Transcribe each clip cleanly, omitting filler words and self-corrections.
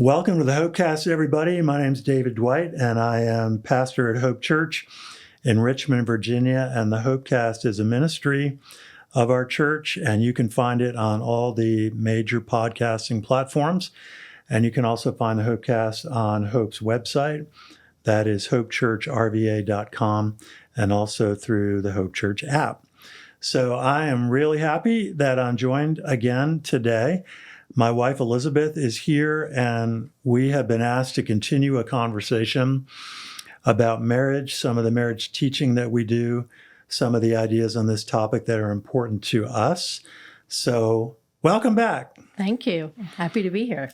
Welcome to the HOPECAST, everybody. My name is David Dwight, and I am pastor at Hope Church in Richmond, Virginia. And the HOPECAST is a ministry of our church, and you can find it on all the major podcasting platforms. And you can also find the HOPECAST on Hope's website. That is hopechurchrva.com, and also through the Hope Church app. So I am really happy that I'm joined again today. My wife, Elisabeth, is here, and we have been asked to continue a conversation about marriage, some of the marriage teaching that we do, some of the ideas on this topic that are important to us. So welcome back. Thank you. Happy to be here.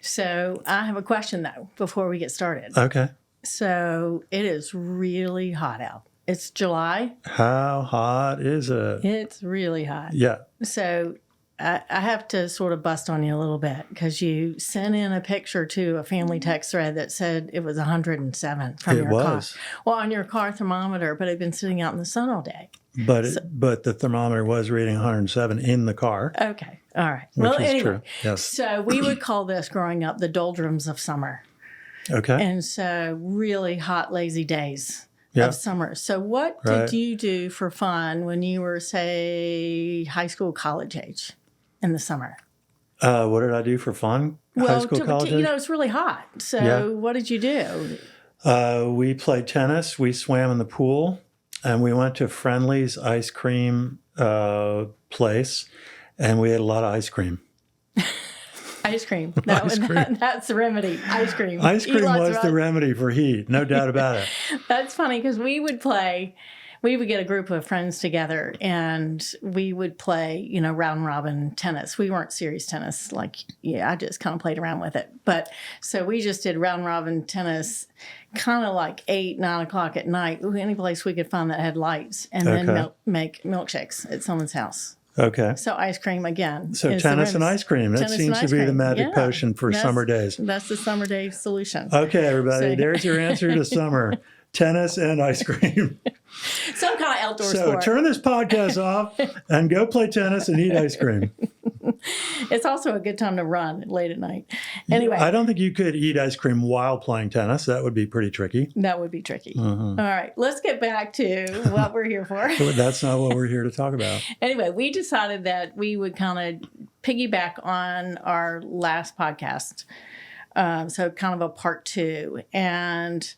So I have a question, though, before we get started. Okay. So it is really hot out. It's July. How hot is it? It's really hot. Yeah. So I have to sort of bust on you a little bit because you sent in a picture to a family text thread that said it was 107 from your car. Well, on your car thermometer, but it had been sitting out in the sun all day. But the thermometer was reading 107 in the car. Okay. All right. Which is anyway, true. Yes. So we would call this growing up the doldrums of summer. Okay. And so really hot, lazy days. Yeah. Of summer. So what did you do for fun when you were, say, high school, college age in the summer? What did I do for fun? High school, college age? It's really hot. So what did you do? We played tennis. We swam in the pool. And we went to Friendly's ice cream place. And we ate a lot of ice cream. Ice cream. That's the remedy. Ice cream. Ice cream was the remedy for heat. No doubt about it. That's funny because we would get a group of friends together and we would play, round robin tennis. We weren't serious tennis. I just kind of played around with it. But so we just did round robin tennis kind of like 8, 9 o'clock at night. Any place we could find that had lights and then make milkshakes at someone's house. Okay. So ice cream again. So tennis and ice cream. That seems to be the magic potion for summer days. That's the summer day solution. Okay, everybody. There's your answer to summer. Tennis and ice cream. Some kind of outdoor sport. So turn this podcast off and go play tennis and eat ice cream. It's also a good time to run late at night. Anyway. I don't think you could eat ice cream while playing tennis. That would be pretty tricky. That would be tricky. Mm-hmm. All right. Let's get back to what we're here for. That's not what we're here to talk about. Anyway, we decided that we would kind of piggyback on our last podcast. So kind of a part 2. And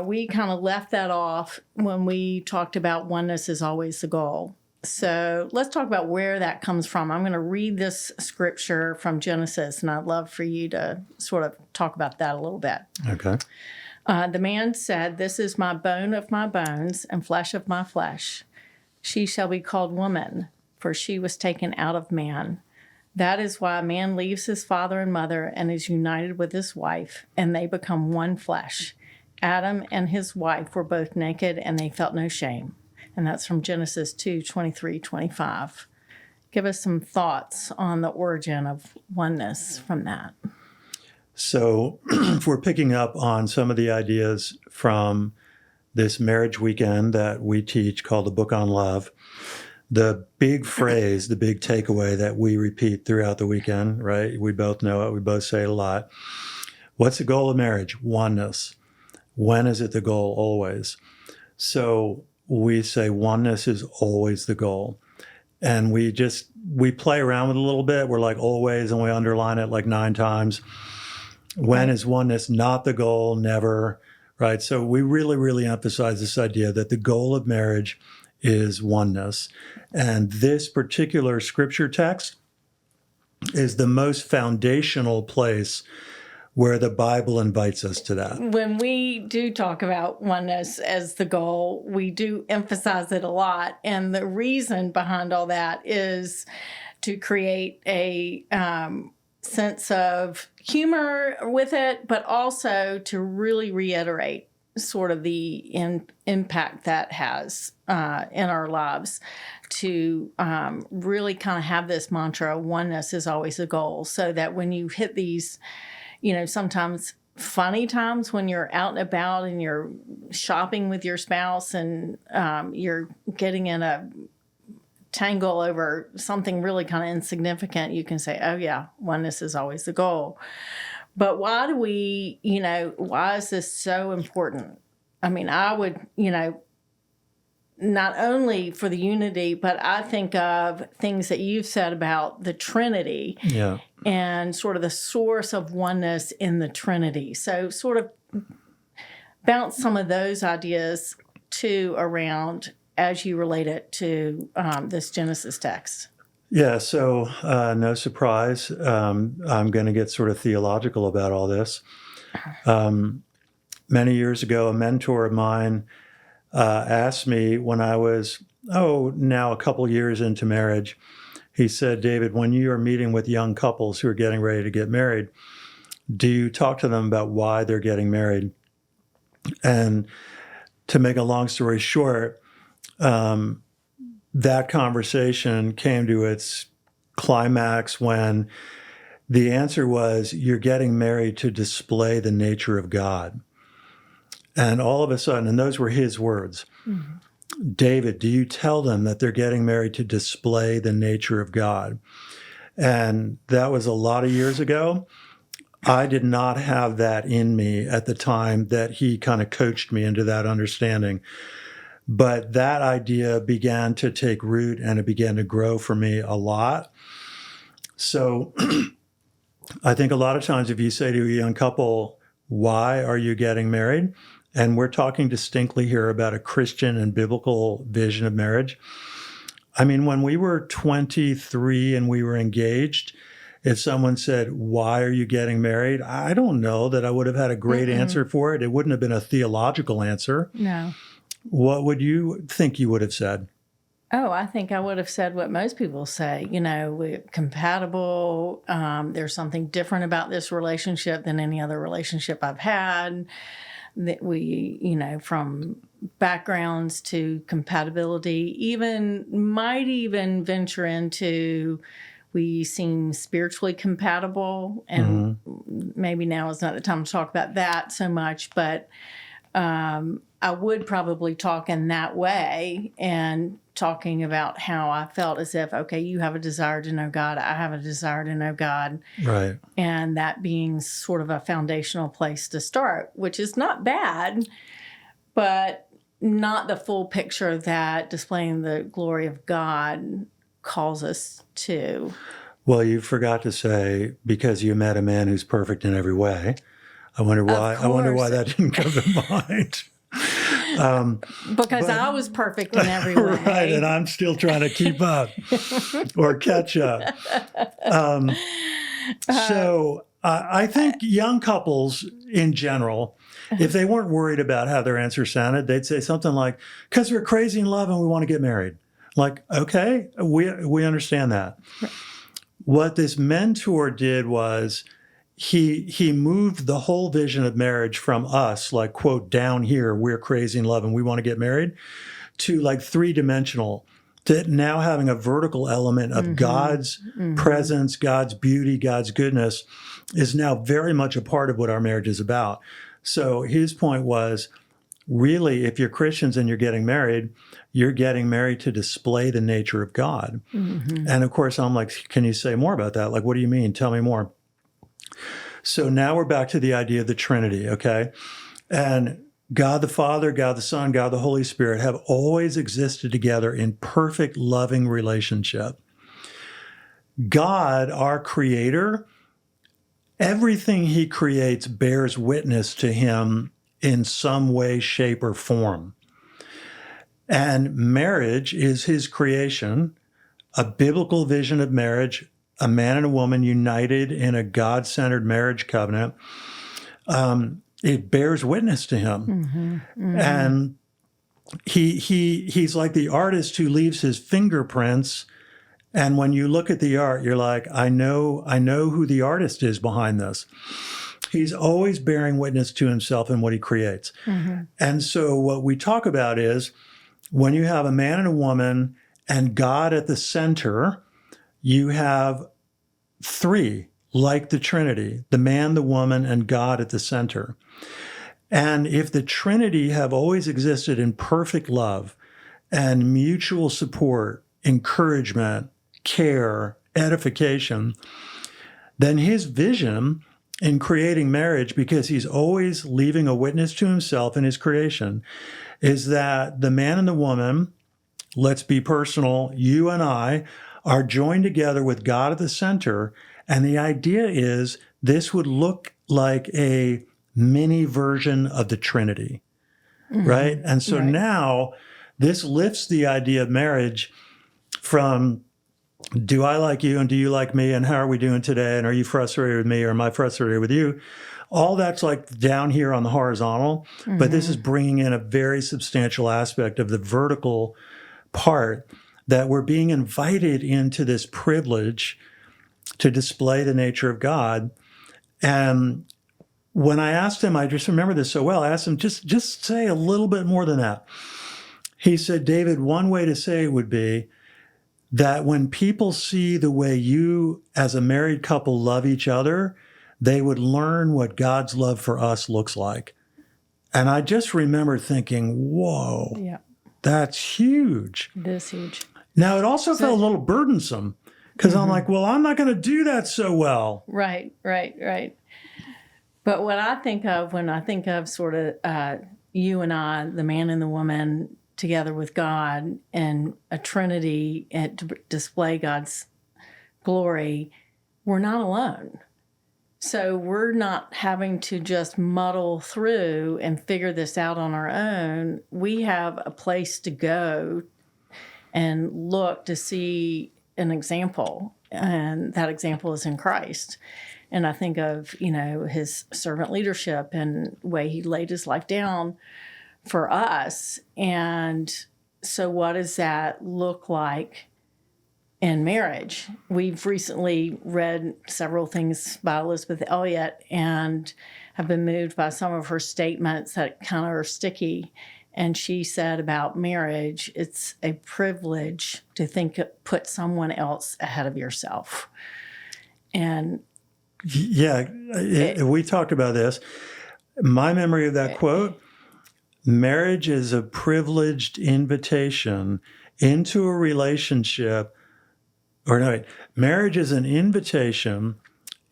we kind of left that off when we talked about oneness is always the goal. So let's talk about where that comes from. I'm going to read this scripture from Genesis, and I'd love for you to sort of talk about that a little bit. Okay. The man said, "This is my bone of my bones and flesh of my flesh. She shall be called woman, for she was taken out of man. That is why a man leaves his father and mother and is united with his wife, and they become one flesh. Adam and his wife were both naked, and they felt no shame." And that's from Genesis 2:23-25. Give us some thoughts on the origin of oneness from that. So if we're picking up on some of the ideas from this marriage weekend that we teach called the Book on Love, the big phrase, the big takeaway that we repeat throughout the weekend, right? We both know it. We both say it a lot. What's the goal of marriage? Oneness. When is it the goal? Always. So we say oneness is always the goal. And we play around with it a little bit. We're like always, and we underline it like 9 times. When is oneness not the goal? Never, right? So we really, really emphasize this idea that the goal of marriage is oneness. And this particular scripture text is the most foundational place where the Bible invites us to that. When we do talk about oneness as the goal, we do emphasize it a lot. And the reason behind all that is to create a sense of humor with it, but also to really reiterate sort of the impact that has in our lives, to really kind of have this mantra, oneness is always the goal, so that when you hit these, sometimes funny times when you're out and about and you're shopping with your spouse and you're getting in a tangle over something really kind of insignificant, you can say, oh, yeah, oneness is always the goal. But why do we, why is this so important? I mean, I would, not only for the unity, but I think of things that you've said about the Trinity and sort of the source of oneness in the Trinity. So sort of bounce some of those ideas too around as you relate it to this Genesis text. Yeah, so no surprise. I'm going to get sort of theological about all this. Many years ago, a mentor of mine asked me when I was, now a couple years into marriage, he said, David, when you are meeting with young couples who are getting ready to get married, do you talk to them about why they're getting married? And to make a long story short, that conversation came to its climax when the answer was, you're getting married to display the nature of God. And all of a sudden, and those were his words, David, do you tell them that they're getting married to display the nature of God? And that was a lot of years ago. I did not have that in me at the time that he kind of coached me into that understanding. But that idea began to take root and it began to grow for me a lot. So I think a lot of times if you say to a young couple, why are you getting married? And we're talking distinctly here about a Christian and biblical vision of marriage. I mean, when we were 23 and we were engaged, if someone said, why are you getting married? I don't know that I would have had a great answer for it. It wouldn't have been a theological answer. No. What would you think you would have said? Oh, I think I would have said what most people say. We're compatible. There's something different about this relationship than any other relationship I've had. That we, from backgrounds to compatibility, might even venture into we seem spiritually compatible. And maybe now is not the time to talk about that so much, but I would probably talk in that way and talking about how I felt as if, okay, you have a desire to know God, I have a desire to know God. Right. And that being sort of a foundational place to start, which is not bad, but not the full picture that displaying the glory of God calls us to. Well, you forgot to say, because you met a man who's perfect in every way. I wonder why that didn't come to mind. Because I was perfect in every way. Right, and I'm still trying to keep up or catch up. So I think young couples in general, if they weren't worried about how their answer sounded, they'd say something like, because we're crazy in love and we want to get married. Like, okay, we understand that. Right. What this mentor did was he moved the whole vision of marriage from us, like, quote, down here, we're crazy in love and we want to get married, to like three-dimensional, to now having a vertical element of God's presence, God's beauty, God's goodness is now very much a part of what our marriage is about. So his point was, really, if you're Christians and you're getting married to display the nature of God. And of course, I'm like, can you say more about that? Like, what do you mean? Tell me more. So now we're back to the idea of the Trinity, okay? And God the Father, God the Son, God the Holy Spirit have always existed together in perfect, loving relationship. God, our Creator, everything He creates bears witness to Him in some way, shape, or form. And marriage is His creation, a biblical vision of marriage, a man and a woman united in a God-centered marriage covenant. It bears witness to Him. And he's like the artist who leaves his fingerprints. And when you look at the art, you're like, I know who the artist is behind this. He's always bearing witness to himself and what he creates. And so what we talk about is when you have a man and a woman and God at the center, you have three, like the Trinity, the man, the woman, and God at the center. And if the Trinity have always existed in perfect love and mutual support encouragement, care, edification, then his vision in creating marriage, because he's always leaving a witness to himself in his creation, is that the man and the woman, let's be personal, you and I, are joined together with God at the center. And the idea is this would look like a mini version of the Trinity, right? And so now this lifts the idea of marriage from, do I like you and do you like me and how are we doing today and are you frustrated with me or am I frustrated with you? All that's like down here on the horizontal, but this is bringing in a very substantial aspect of the vertical part, that we're being invited into this privilege to display the nature of God. And when I asked him, I just remember this so well, I asked him, just say a little bit more than that. He said, David, one way to say it would be that when people see the way you as a married couple love each other, they would learn what God's love for us looks like. And I just remember thinking, whoa, that's huge. It is huge. Now, it also felt a little burdensome because I'm like, well, I'm not going to do that so well. Right. But what I think of when I think of sort of you and I, the man and the woman, together with God and a Trinity and to display God's glory, we're not alone. So we're not having to just muddle through and figure this out on our own. We have a place to go and look to see an example, and that example is in Christ. And I think of, his servant leadership and the way he laid his life down for us. And so what does that look like in marriage? We've recently read several things by Elisabeth Elliot and have been moved by some of her statements that kind of are sticky. And she said about marriage, it's a privilege to put someone else ahead of yourself. And we talked about this. My memory of that quote, marriage is a privileged invitation into a relationship, marriage is an invitation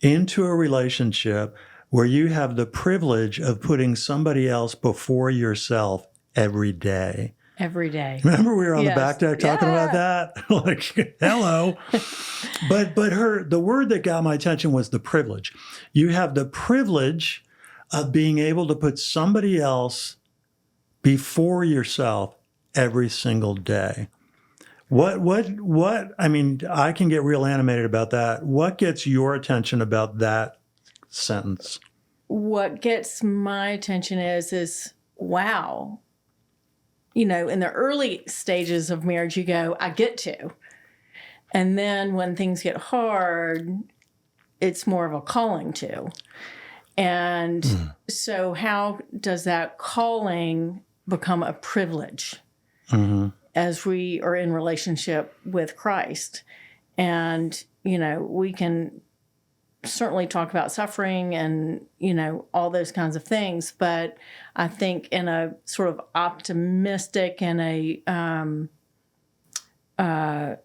into a relationship where you have the privilege of putting somebody else before yourself every day. Every day. Remember we were on the back deck talking about that? Like, hello. But the word that got my attention was the privilege. You have the privilege of being able to put somebody else before yourself every single day. I mean, I can get real animated about that. What gets your attention about that sentence? What gets my attention is wow. In the early stages of marriage, you go, I get to. And then when things get hard, it's more of a calling to. And so how does that calling become a privilege as we are in relationship with Christ? And, we can certainly talk about suffering and, all those kinds of things. But I think in a sort of optimistic and a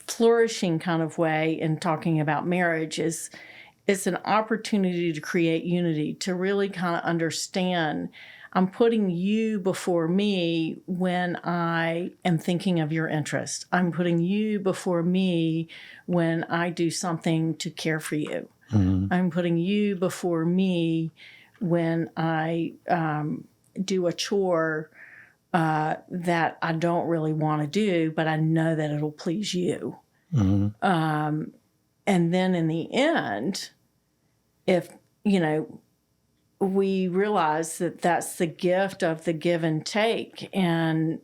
flourishing kind of way in talking about marriage it's an opportunity to create unity, to really kind of understand I'm putting you before me when I am thinking of your interest. I'm putting you before me when I do something to care for you. I'm putting you before me when I do a chore that I don't really want to do, but I know that it'll please you. And then in the end, if, we realize that that's the gift of the give and take, and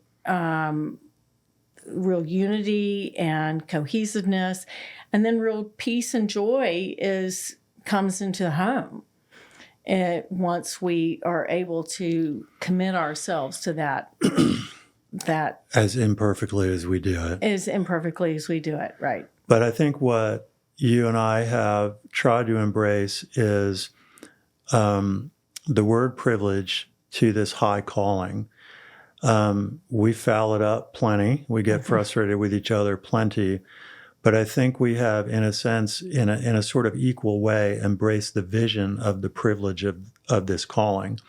real unity and cohesiveness, and then real peace and joy comes into the home. Once we are able to commit ourselves to that as imperfectly as we do it. Right. But I think what you and I have tried to embrace is the word privilege to this high calling. We foul it up plenty. We get frustrated with each other plenty. But I think we have, in a sense, in a sort of equal way, embraced the vision of the privilege of this calling.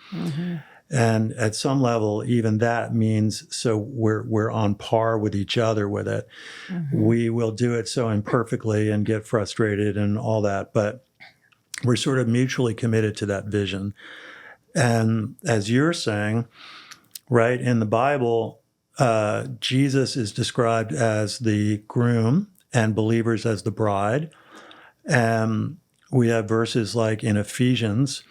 And at some level, even that means so we're on par with each other with it. We will do it so imperfectly and get frustrated and all that, but we're sort of mutually committed to that vision. And as you're saying, right, in the Bible, Jesus is described as the groom and believers as the bride. And we have verses like in Ephesians,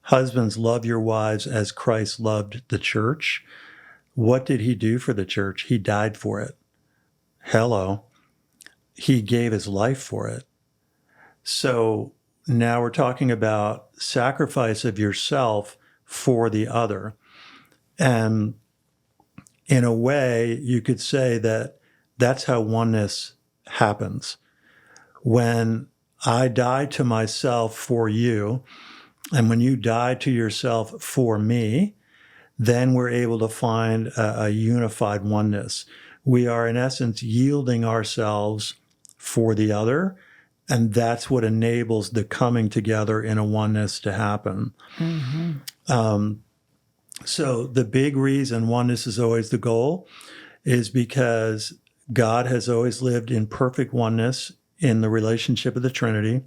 husbands, love your wives as Christ loved the church. What did he do for the church? He died for it. Hello. He gave his life for it. So now we're talking about sacrifice of yourself for the other. And in a way, you could say that that's how oneness happens. When I die to myself for you, and when you die to yourself for me, then we're able to find a unified oneness. We are, in essence, yielding ourselves for the other, and that's what enables the coming together in a oneness to happen. So the big reason oneness is always the goal is because God has always lived in perfect oneness in the relationship of the Trinity.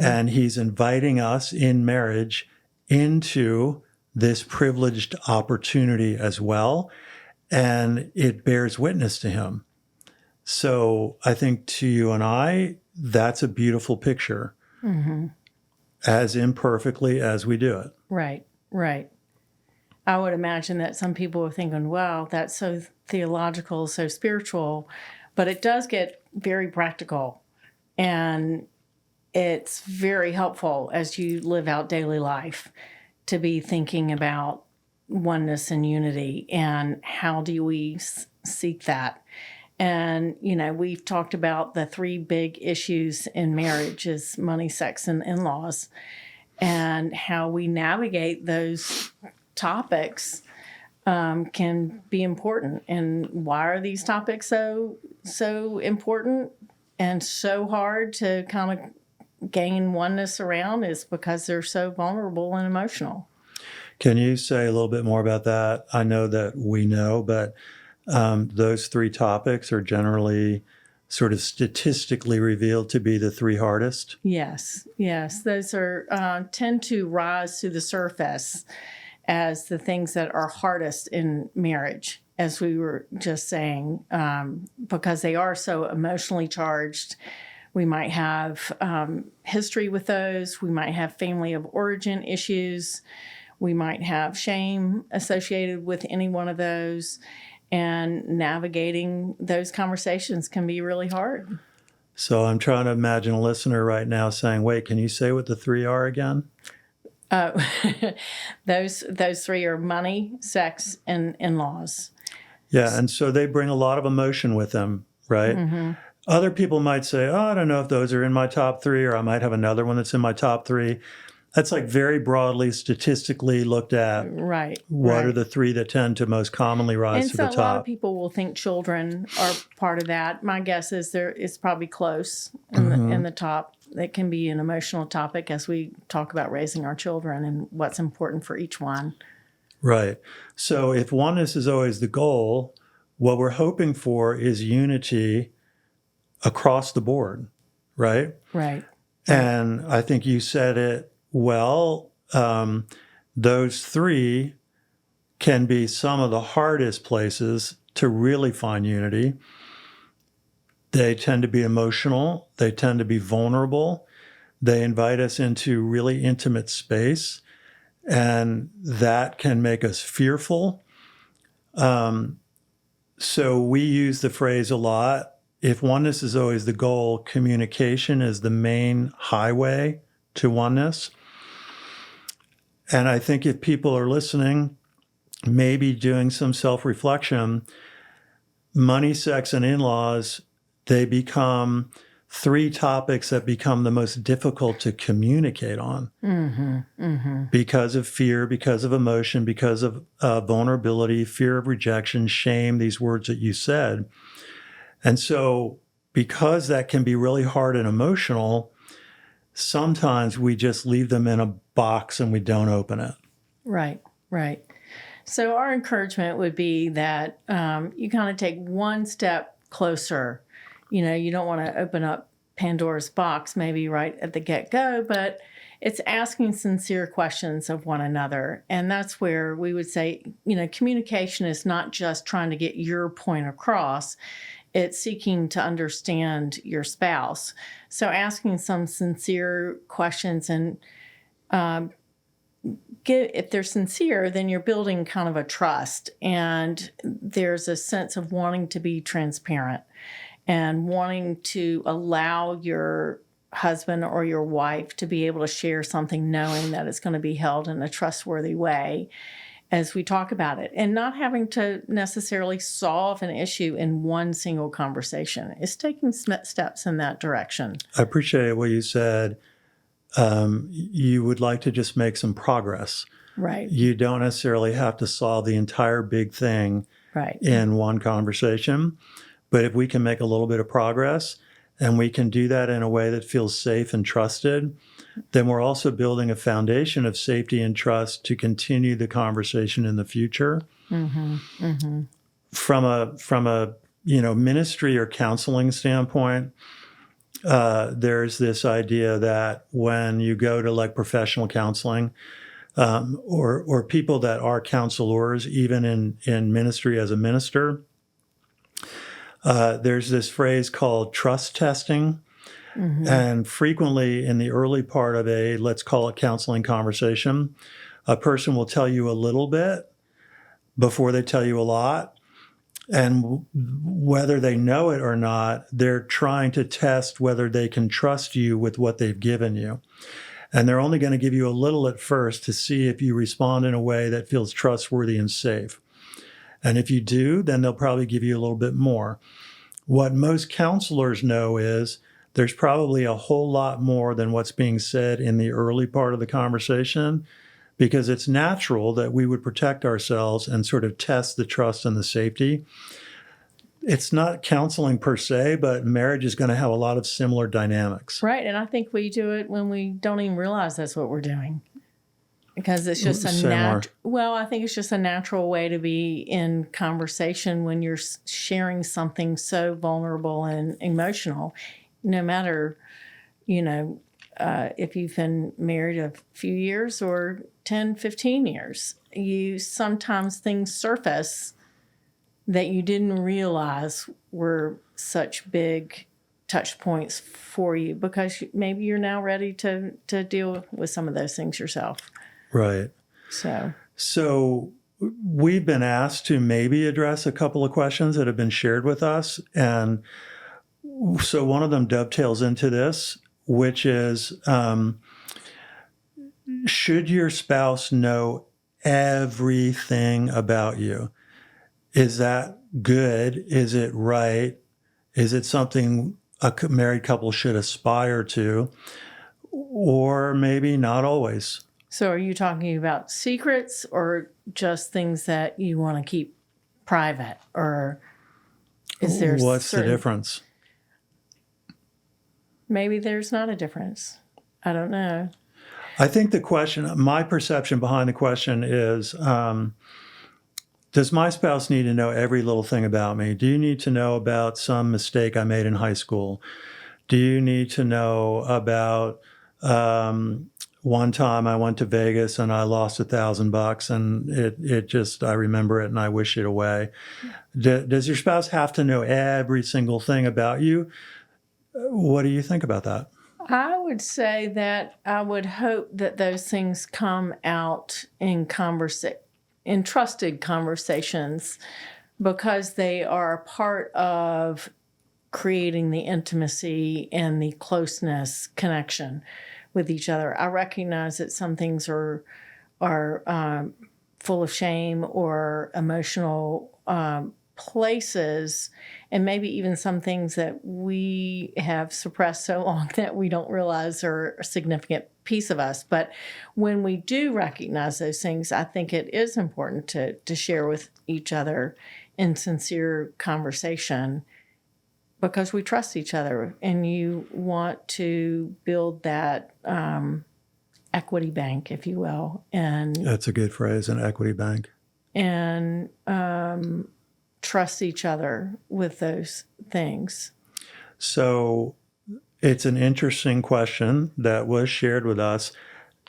And he's inviting us in marriage into this privileged opportunity as well. And it bears witness to him. So I think to you and I, that's a beautiful picture, as imperfectly as we do it. Right, right. I would imagine that some people are thinking, wow, that's so theological, so spiritual, but it does get very practical. And it's very helpful as you live out daily life to be thinking about oneness and unity and how do we seek that. And, you know, we've talked about the three big issues in marriage is money, sex, and in-laws, and how we navigate those topics can be important. And why are these topics so important and so hard to kind of gain oneness around is because they're so vulnerable and emotional. Can you say a little bit more about that? I know that we know, but those three topics are generally sort of statistically revealed to be the three hardest. Yes. Those are tend to rise to the surface as the things that are hardest in marriage, as we were just saying, because they are so emotionally charged. We might have history with those. We might have family of origin issues. We might have shame associated with any one of those. And navigating those conversations can be really hard. So I'm trying to imagine a listener right now saying, wait, can you say what the three are again? Those three are money, sex, and in-laws. Yeah, and so they bring a lot of emotion with them, right? Other people might say, oh, I don't know if those are in my top three, or I might have another one that's in my top three. That's like very broadly, statistically looked at. Right. What are the three that tend to most commonly rise to the top? And so a lot of people will think children are part of that. My guess is it's probably close in the top. It can be an emotional topic as we talk about raising our children and what's important for each one. Right. So if oneness is always the goal, what we're hoping for is unity across the board, right? Right. And I think you said it well. Those three can be some of the hardest places to really find unity. They tend to be emotional. They tend to be vulnerable. They invite us into really intimate space, and that can make us fearful. So we use the phrase a lot. If oneness is always the goal, communication is the main highway to oneness. And I think if people are listening, maybe doing some self-reflection, money, sex, and in-laws, they become 3 topics that become the most difficult to communicate on because of fear, because of emotion, because of vulnerability, fear of rejection, shame, these words that you said. And so because that can be really hard and emotional, sometimes we just leave them in a box and we don't open it. Right, right. So our encouragement would be that you kind of take one step closer. You don't want to open up Pandora's box maybe right at the get-go, but it's asking sincere questions of one another. And that's where we would say, communication is not just trying to get your point across. It's seeking to understand your spouse. So asking some sincere questions and if they're sincere, then you're building kind of a trust, and there's a sense of wanting to be transparent and wanting to allow your husband or your wife to be able to share something knowing that it's going to be held in a trustworthy way as we talk about it, and not having to necessarily solve an issue in one single conversation. It's taking steps in that direction. I appreciate what you said. You would like to just make some progress. Right. You don't necessarily have to solve the entire big thing in one conversation. But if we can make a little bit of progress and we can do that in a way that feels safe and trusted, then we're also building a foundation of safety and trust to continue the conversation in the future. From a ministry or counseling standpoint, there's this idea that when you go to like professional counseling, or people that are counselors, even in ministry as a minister, there's this phrase called trust testing. And frequently in the early part of a, let's call it counseling conversation, a person will tell you a little bit before they tell you a lot. And whether they know it or not, they're trying to test whether they can trust you with what they've given you. And they're only going to give you a little at first to see if you respond in a way that feels trustworthy and safe. And if you do, then they'll probably give you a little bit more. What most counselors know is there's probably a whole lot more than what's being said in the early part of the conversation, because it's natural that we would protect ourselves and sort of test the trust and the safety. It's not counseling per se, but marriage is going to have a lot of similar dynamics. Right. And I think we do it when we don't even realize that's what we're doing. Because it's just I think it's just a natural way to be in conversation when you're sharing something so vulnerable and emotional, no matter, if you've been married a few years or 10, 15 years. Sometimes things surface that you didn't realize were such big touch points for you because maybe you're now ready to deal with some of those things yourself. Right. So we've been asked to maybe address a couple of questions that have been shared with us. And so one of them dovetails into this, which is, should your spouse know everything about you? Is that good? Is it right? Is it something a married couple should aspire to? Or maybe not always? So are you talking about secrets or just things that you want to keep private? Or is there What's the difference? Maybe there's not a difference. I don't know. I think my perception behind the question is, does my spouse need to know every little thing about me? Do you need to know about some mistake I made in high school? Do you need to know about one time I went to Vegas and I lost $1,000 and I remember it and I wish it away? Does your spouse have to know every single thing about you? What do you think about that? I would say that I would hope that those things come out in trusted conversations, because they are a part of creating the intimacy and the closeness connection with each other. I recognize that some things are full of shame or emotional places and maybe even some things that we have suppressed so long that we don't realize are a significant piece of us. But when we do recognize those things, I think it is important to share with each other in sincere conversation, because we trust each other and you want to build that equity bank, if you will. And That's a good phrase, an equity bank. And trust each other with those things. So it's an interesting question that was shared with us.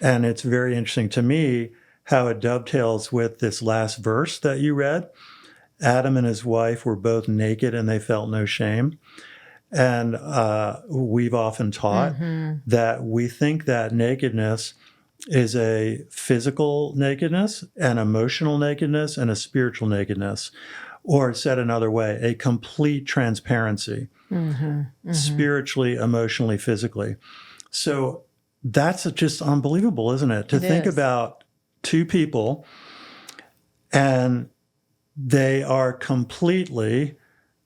And it's very interesting to me how it dovetails with this last verse that you read. Adam and his wife were both naked and they felt no shame. And we've often taught that we think that nakedness is a physical nakedness, an emotional nakedness, and a spiritual nakedness. Or said another way, a complete transparency, spiritually, emotionally, physically. So that's just unbelievable, isn't it? To think about two people and they are completely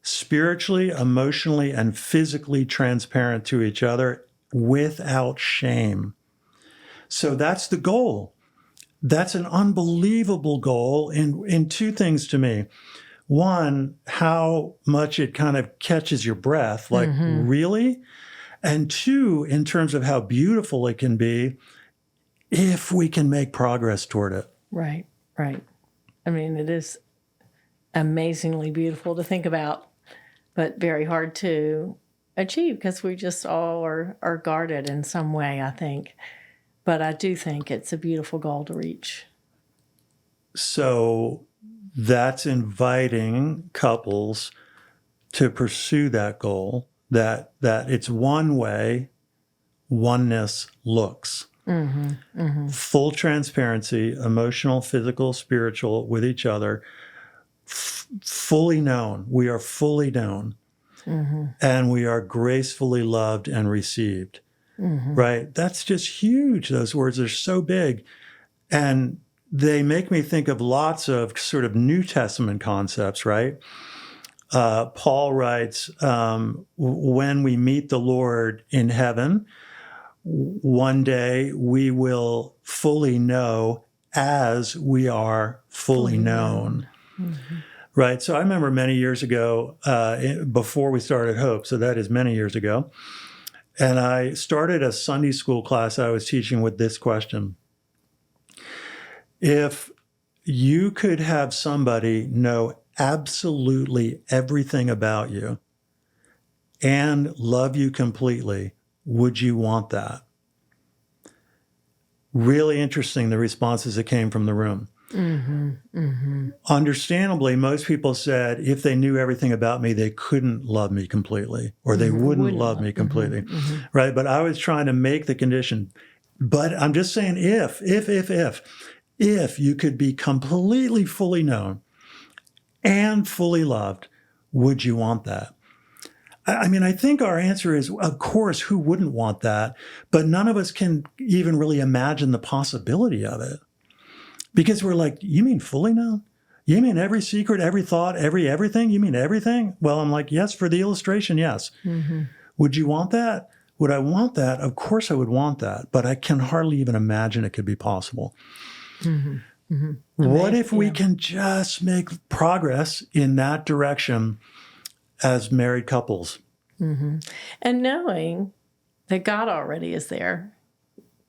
spiritually, emotionally, and physically transparent to each other without shame. So that's the goal. That's an unbelievable goal in two things to me. One, how much it kind of catches your breath, like, really? And two, in terms of how beautiful it can be if we can make progress toward it. Right, right. I mean, it is amazingly beautiful to think about, but very hard to achieve because we just all are guarded in some way, I think. But I do think it's a beautiful goal to reach. So that's inviting couples to pursue that goal, that it's one way oneness looks. Full transparency, emotional, physical, spiritual, with each other, fully known. We are fully known. And we are gracefully loved and received. Right? That's just huge. Those words are so big. And they make me think of lots of sort of New Testament concepts, right? Paul writes, when we meet the Lord in heaven, one day we will fully know as we are fully known. Right? So I remember many years ago, before we started Hope, so that is many years ago, and I started a Sunday school class I was teaching with this question. If you could have somebody know absolutely everything about you and love you completely, would you want that? Really interesting, the responses that came from the room. Understandably, most people said if they knew everything about me, they couldn't love me completely, or they wouldn't love me completely, right? But I was trying to make the condition. But I'm just saying if you could be completely fully known and fully loved, would you want that? I mean, I think our answer is, of course, who wouldn't want that? But none of us can even really imagine the possibility of it. Because we're like, you mean fully known? You mean every secret, every thought, everything? You mean everything? Well, I'm like, yes, for the illustration, yes. Would you want that? Would I want that? Of course I would want that. But I can hardly even imagine it could be possible. What if we can just make progress in that direction as married couples? And knowing that God already is there.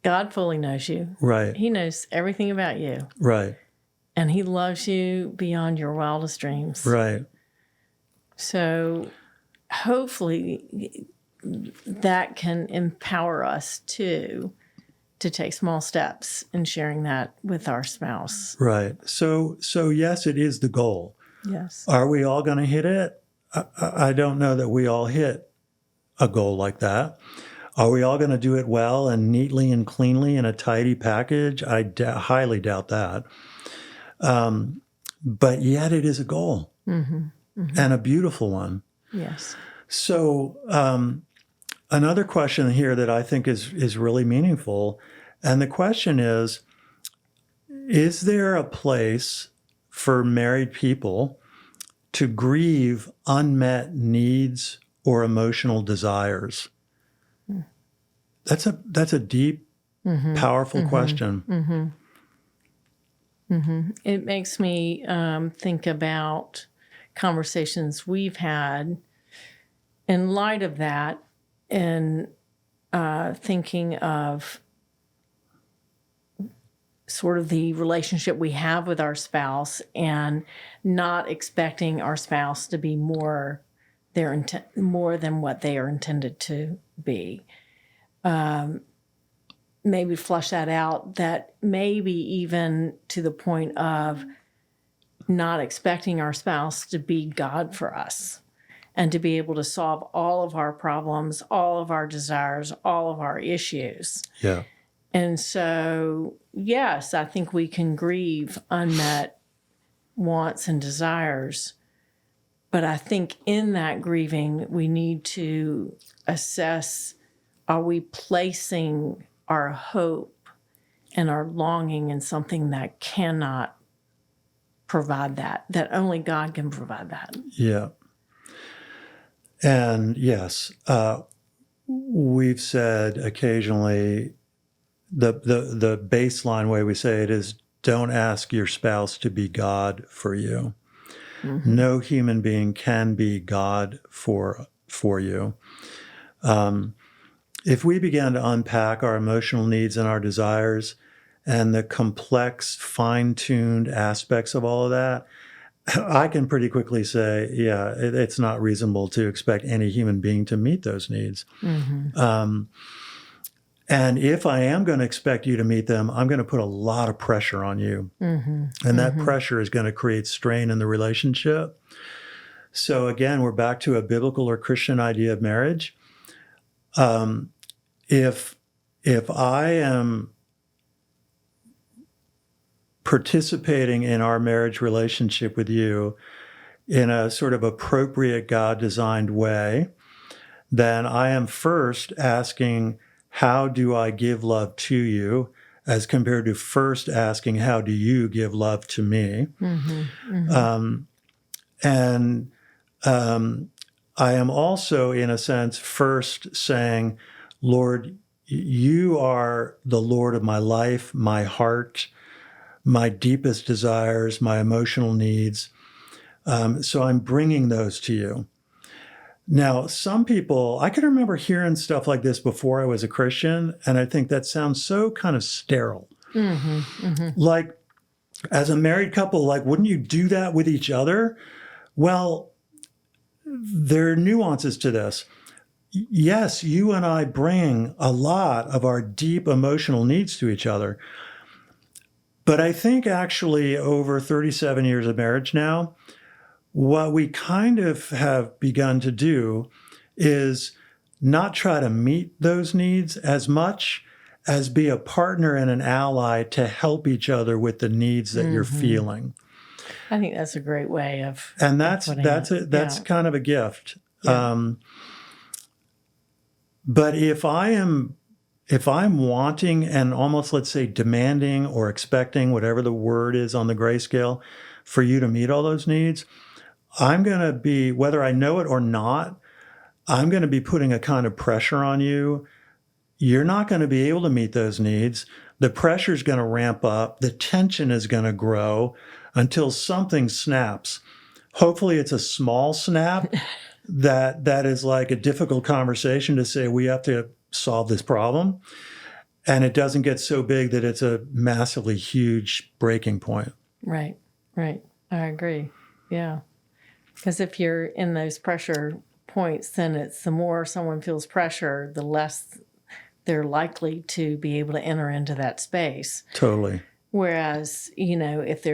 God fully knows you. Right. He knows everything about you. Right. And he loves you beyond your wildest dreams. Right. So hopefully that can empower us to take small steps in sharing that with our spouse. Right. So yes, it is the goal. Yes. Are we all going to hit it? I don't know that we all hit a goal like that. Are we all going to do it well and neatly and cleanly in a tidy package? I highly doubt that. But yet it is a goal and a beautiful one. Yes. So another question here that I think is really meaningful, and the question is there a place for married people to grieve unmet needs or emotional desires? That's a deep, powerful question. It makes me think about conversations we've had in light of that, and thinking of sort of the relationship we have with our spouse and not expecting our spouse to be more than what they are intended to be. Maybe flush that out, that maybe even to the point of not expecting our spouse to be God for us and to be able to solve all of our problems, all of our desires, all of our issues. Yeah. And so, yes, I think we can grieve unmet wants and desires. But I think in that grieving, we need to assess, are we placing our hope and our longing in something that cannot provide that only God can provide that? Yeah. And yes, we've said occasionally, the baseline way we say it is, don't ask your spouse to be God for you. No human being can be God for you. If we began to unpack our emotional needs and our desires and the complex, fine-tuned aspects of all of that, I can pretty quickly say, yeah, it's not reasonable to expect any human being to meet those needs. And if I am going to expect you to meet them, I'm going to put a lot of pressure on you. And that pressure is going to create strain in the relationship. So again, we're back to a biblical or Christian idea of marriage. If I am participating in our marriage relationship with you in a sort of appropriate God-designed way, then I am first asking, how do I give love to you, as compared to first asking, how do you give love to me? I am also, in a sense, first saying, Lord, you are the Lord of my life, my heart, my deepest desires, my emotional needs. So I'm bringing those to you. Now, some people, I can remember hearing stuff like this before I was a Christian, and I think that sounds so kind of sterile. Like, as a married couple, like, wouldn't you do that with each other? Well, there are nuances to this. Yes, you and I bring a lot of our deep emotional needs to each other. But I think actually over 37 years of marriage now, what we kind of have begun to do is not try to meet those needs as much as be a partner and an ally to help each other with the needs that you're feeling. I think that's a great way of. And that's kind of a gift. Yeah. But if I'm wanting and almost, let's say, demanding or expecting, whatever the word is on the grayscale, for you to meet all those needs, I'm going to be, whether I know it or not, I'm going to be putting a kind of pressure on you. You're not going to be able to meet those needs. The pressure is going to ramp up. The tension is going to grow until something snaps. Hopefully it's a small snap that is like a difficult conversation to say, we have to solve this problem. And it doesn't get so big that it's a massively huge breaking point. Right. I agree. Yeah. Because if you're in those pressure points, then it's the more someone feels pressure, the less they're likely to be able to enter into that space. Totally. Whereas, if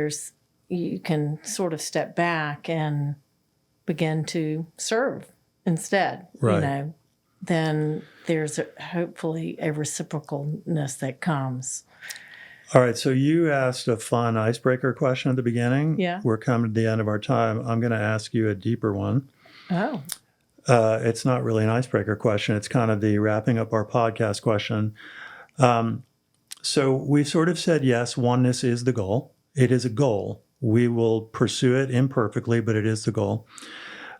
you can sort of step back and begin to serve instead, right. Then there's hopefully a reciprocalness that comes. All right. So you asked a fun icebreaker question at the beginning. Yeah. We're coming to the end of our time. I'm going to ask you a deeper one. Oh. It's not really an icebreaker question. It's kind of the wrapping up our podcast question. So we sort of said, yes, oneness is the goal. It is a goal. We will pursue it imperfectly, but it is the goal.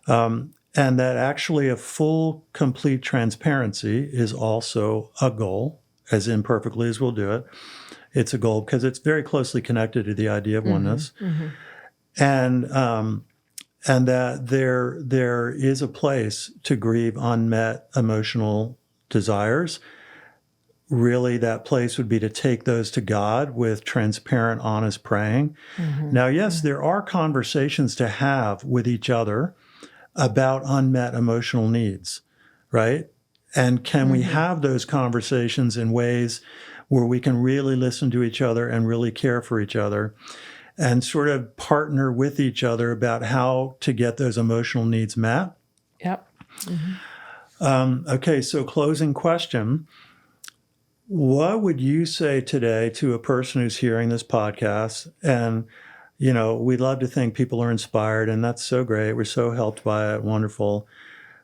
And that actually a full, complete transparency is also a goal, as imperfectly as we'll do it. It's a goal because it's very closely connected to the idea of oneness. And that there is a place to grieve unmet emotional desires. Really, that place would be to take those to God with transparent, honest praying. Now, yes, there are conversations to have with each other about unmet emotional needs, right? And can we have those conversations in ways where we can really listen to each other and really care for each other and sort of partner with each other about how to get those emotional needs met? Yep. Okay, so closing question. What would you say today to a person who's hearing this podcast? And, you know, we'd love to think people are inspired, and that's so great. We're so helped by it. Wonderful.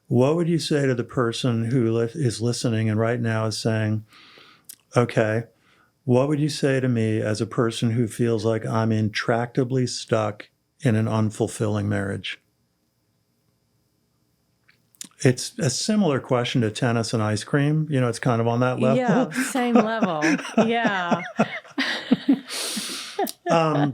What would you say to the person who is listening and right now is saying, okay, what would you say to me as a person who feels like I'm intractably stuck in an unfulfilling marriage? It's a similar question to tennis and ice cream. You know, it's kind of on that level. Yeah, same level. Yeah. I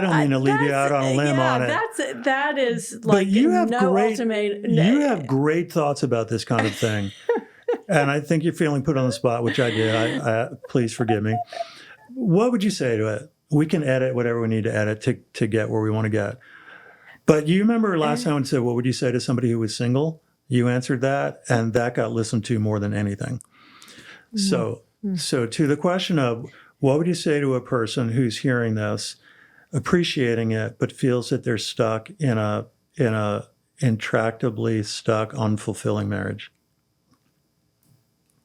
don't mean to leave you out on a limb on it. That is like But you have no great, ultimate. you have great thoughts about this kind of thing. And I think you're feeling put on the spot, which I did. I please forgive me. What would you say to it? We can edit whatever we need to edit to get where we want to get. But you remember last time I said, what would you say to somebody who was single? You answered that, and that got listened to more than anything. So to the question of what would you say to a person who's hearing this, appreciating it, but feels that they're stuck in a intractably stuck, unfulfilling marriage?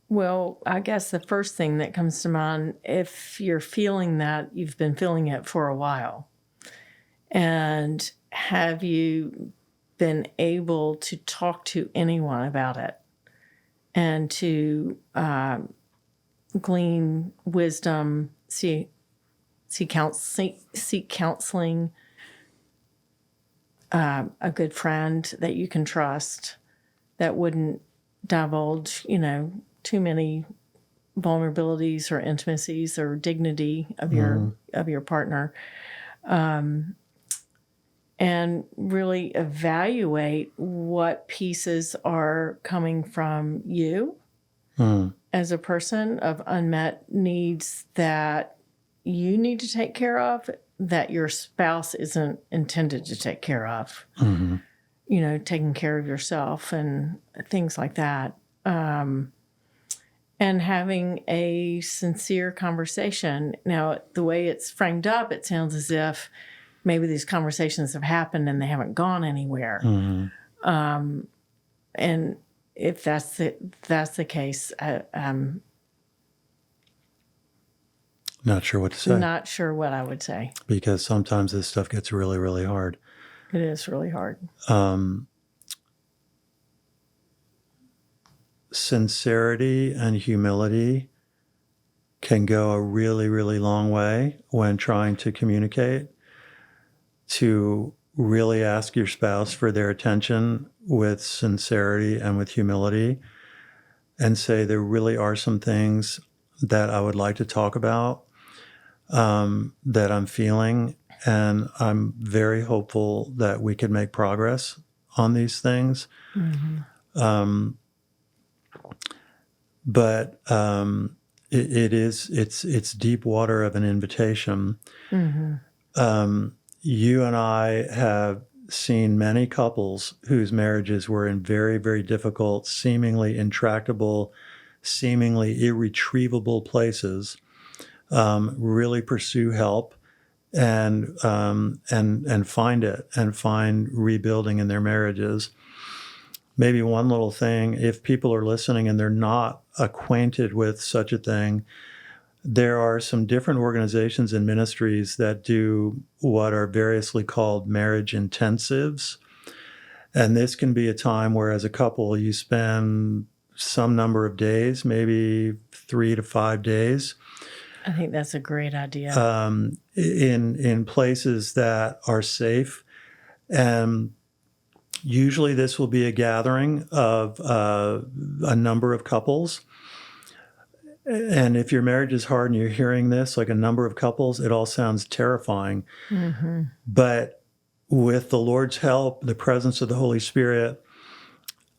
Well, I guess the first thing that comes to mind, if you're feeling that, you've been feeling it for a while. And have you been able to talk to anyone about it and to glean wisdom, seek counseling, a good friend that you can trust that wouldn't divulge, too many vulnerabilities or intimacies or dignity of your partner, and really evaluate what pieces are coming from you as a person of unmet needs that you need to take care of, that your spouse isn't intended to take care of. Taking care of yourself and things like that. And having a sincere conversation. Now, the way it's framed up, it sounds as if maybe these conversations have happened and they haven't gone anywhere. And if that's the case, Not sure what to say. Not sure what I would say. Because sometimes this stuff gets really, really hard. It is really hard. Sincerity and humility can go a really, really long way when trying to communicate. To really ask your spouse for their attention with sincerity and with humility and say there really are some things that I would like to talk about, that I'm feeling, and I'm very hopeful that we can make progress on these things. But it's deep water of an invitation. You and I have seen many couples whose marriages were in very, very difficult, seemingly intractable, seemingly irretrievable places, really pursue help and find it and find rebuilding in their marriages. Maybe one little thing, if people are listening and they're not acquainted with such a thing, there are some different organizations and ministries that do what are variously called marriage intensives. And this can be a time where as a couple you spend some number of days, maybe 3 to 5 days, I think that's a great idea. In places that are safe. And usually this will be a gathering of a number of couples. And if your marriage is hard and you're hearing this, like a number of couples, it all sounds terrifying. Mm-hmm. But with the Lord's help, the presence of the Holy Spirit,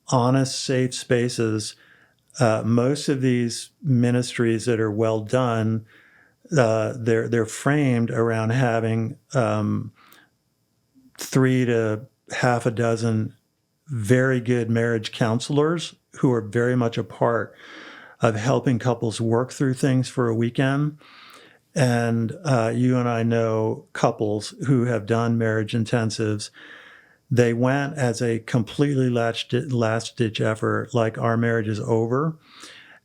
honest, safe spaces, most of these ministries that are well done, they're framed around having 3 to half a dozen very good marriage counselors who are very much a part of helping couples work through things for a weekend. And you and I know couples who have done marriage intensives. They went as a completely last-ditch effort, like our marriage is over,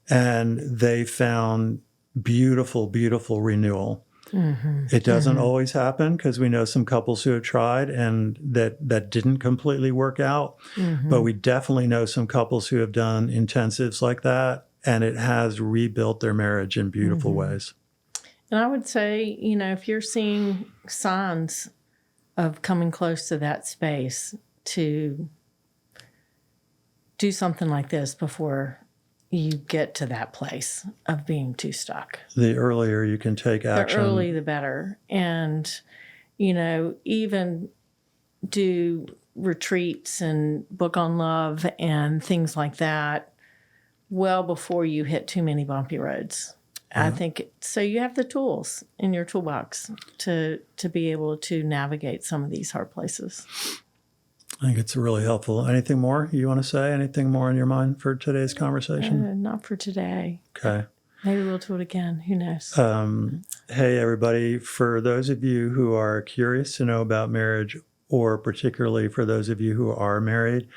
and they found beautiful, beautiful renewal. Mm-hmm. It doesn't always happen because we know some couples who have tried and that didn't completely work out. Mm-hmm. But we definitely know some couples who have done intensives like that, and it has rebuilt their marriage in beautiful ways. And I would say, if you're seeing signs of coming close to that space, to do something like this before you get to that place of being too stuck. The earlier you can take action. The early, the better. And, even do retreats and book on love and things like that well before you hit too many bumpy roads. I think so. You have the tools in your toolbox to be able to navigate some of these hard places. I think it's really helpful. Anything more you want to say? Anything more in your mind for today's conversation? Not for today. Okay. Maybe we'll do it again. Who knows? Hey, everybody. For those of you who are curious to know about marriage, or particularly for those of you who are married,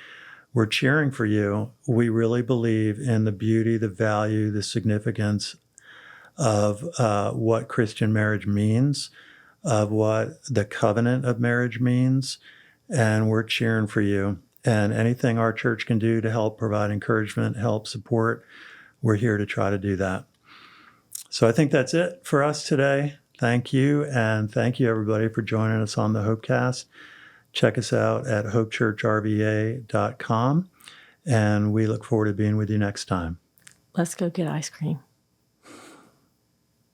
we're cheering for you. We really believe in the beauty, the value, the significance of what Christian marriage means, of what the covenant of marriage means, and we're cheering for you. And anything our church can do to help provide encouragement, help support, we're here to try to do that. So I think that's it for us today. Thank you, and thank you everybody for joining us on the HOPECAST. Check us out at hopechurchrva.com, and we look forward to being with you next time. Let's go get ice cream.